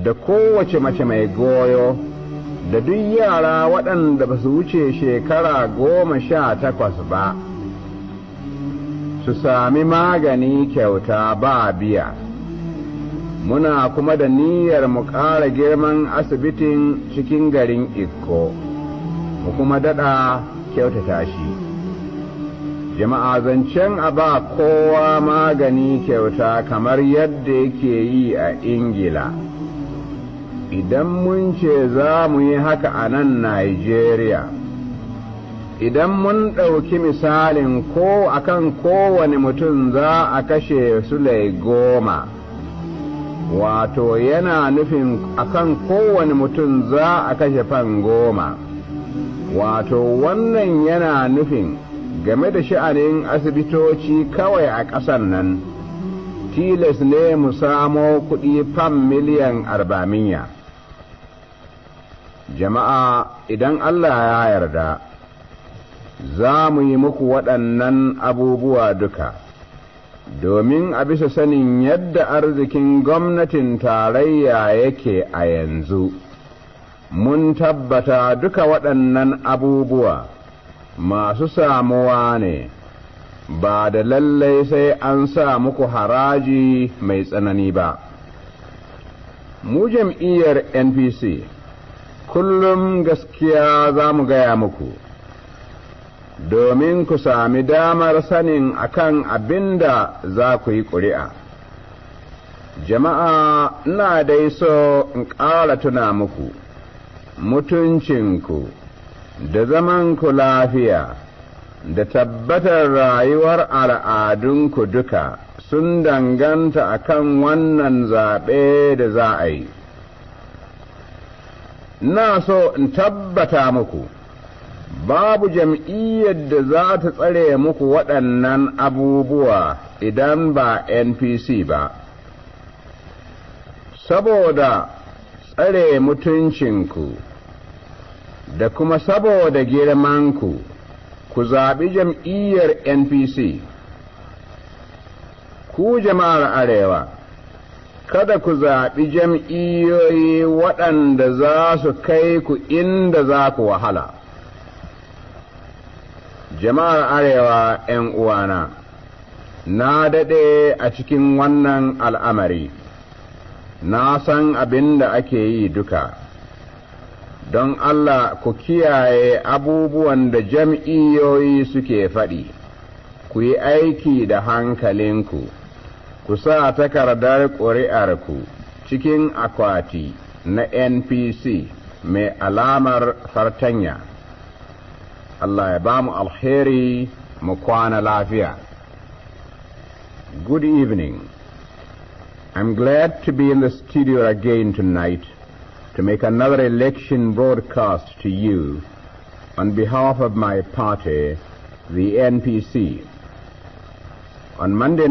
da kowace mace mai goyo da duk yara waɗanda ba su wuce shekara 18 ba su sami magani kyauta ba biya. Muna kuma da niyyar mu ƙara girman asibitin cikin garin Ikko, mu kuma daɗa kyautata shi. Jama'a zancen a ba kowa magani kyauta kamar yadda yake yi a Ingila. Idan mun ce za mu yi haka a nan Najeriya, idan mun ɗauki misalin ko akan kowane mutum za a kashe Sulai 10, wato yana nufin akan kowane mutum za a kashe fan 10, wato wannan yana nufin game da sha'anin asibitoci kawai a ƙasar nan tilas ne mu samo kuɗi fan miliyan 400. Jama'a, idan Allah ya yarda za mu yi muku waɗannan abubuwa duka domin a bisa sanin yadda arzikin gwamnatin tarayya yake a yanzu. Mun tabbata duka waɗannan abubuwa masu samuwa ne ba da lallai sai an sa muku haraji mai tsanani ba. Mu jam'iyyar NPC kullum gaskiya za mu gaya muku domin ku sami damar sanin akan abin da za ku yi ƙuri'a. Jama'a, ina dai so in ƙara tuna muku mutuncinku da zamanku lafiya da tabbatar rayuwar al'adunku duka sun danganta akan wannan zaɓe da za a yi. Na so in tabbata muku babu jam'iyyar da za ta tsare muku waɗannan abubuwa idan ba NPC ba. Saboda tsare mutuncinku da kuma saboda girmanku, ku zaɓi jam'iyyar NPC. Ku jama'ar Arewa, kada ku zaɓi jam'iyyoyi waɗanda za su kai ku inda za ku wahala. Jama'ar Arewa ‘yan uwana, na daɗe a cikin wannan al'amari, na san abin da ake yi duka. Don Allah ku kiyaye abubuwan da jam'iyyoyi suke faɗi, ku yi aiki da hankalinku, ku sa takardar ƙuri'arku cikin akwati na NPC mai alamar fartanya. Allah ya ba mu alheri mu kwana lafiya. Good evening. I'm glad to be in the studio again tonight to make another election broadcast to you on behalf of my party, the NPC. On Monday